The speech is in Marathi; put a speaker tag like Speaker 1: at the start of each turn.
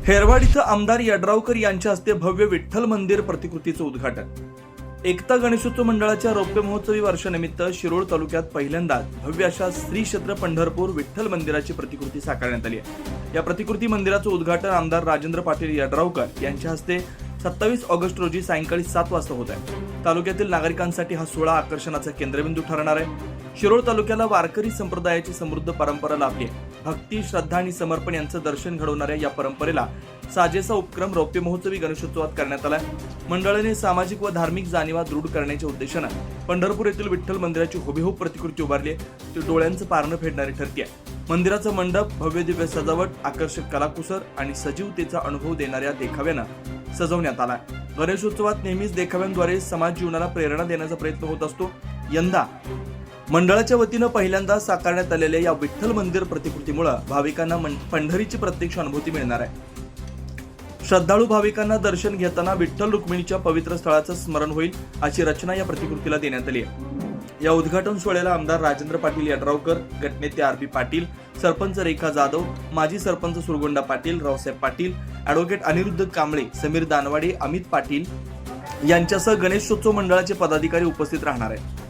Speaker 1: हेरवाड इथं आमदार यड्रावकर यांच्या हस्ते भव्य विठ्ठल मंदिर प्रतिकृतीचं उद्घाटन। एकता गणेशोत्सव मंडळाच्या रौप्य महोत्सवी वर्षानिमित्त शिरोळ तालुक्यात पहिल्यांदाच भव्य अशा श्री क्षेत्र पंढरपूर विठ्ठल मंदिराची प्रतिकृती साकारण्यात आली आहे। या प्रतिकृती मंदिराचं उद्घाटन आमदार राजेंद्र पाटील यड्रावकर यांच्या हस्ते 27 ऑगस्ट रोजी सायंकाळी 7 वाजता होत आहे। तालुक्यातील नागरिकांसाठी हा सोहळा आकर्षणाचा केंद्रबिंदू ठरणार आहे। शिरोळ तालुक्याला वारकरी संप्रदायाची समृद्ध परंपरा लाभली आहे। भक्ती, श्रद्धा आणि समर्पण यांचं दर्शन घडवणाऱ्या या परंपरेला साजेसा उपक्रम रौप्य महोत्सवी गणेशोत्सवात करण्यात आला। मंडळाने सामाजिक व धार्मिक जाणीवा दृढ करण्याच्या उद्देशाने पंढरपूर येथील विठ्ठल मंदिराची हुबेहूब प्रतिकृती उभारली आहे। ती डोळ्यांचं पारणं फेडणारी ठरते आहे। मंदिराचा मंडप भव्य दिव्य सजावट, आकर्षक कलाकुसर आणि सजीवतेचा अनुभव देणाऱ्या देखाव्यानं सजवण्यात आला। गणेशोत्सवात नेहमीच देखाव्यांद्वारे समाज जीवनाला प्रेरणा देण्याचा प्रयत्न होत असतो। यंदा मंडळाच्या वतीनं पहिल्यांदा साकारण्यात आलेल्या या विठ्ठल मंदिर प्रतिकृतीमुळे भाविकांना पंढरीची प्रत्यक्ष अनुभूती मिळणार आहे। श्रद्धाळू भाविकांना दर्शन घेताना विठ्ठल रुक्मिणीच्या पवित्र स्थळाचं स्मरण होईल अशी रचना या प्रतिकृतीला देण्यात आली आहे। या उद्घाटन सोहळ्याला आमदार राजेंद्र पाटील यड्रावकर, गटनेते आर.बी. पाटील, सरपंच रेखा जाधव, माजी सरपंच सुरगोंडा पाटील, रावसाहेब पाटील, ॲडव्होकेट अनिरुद्ध कांबळे, समीर दानवाडे, अमित पाटील यांच्यासह गणेशोत्सव मंडळाचे पदाधिकारी उपस्थित राहणार आहेत।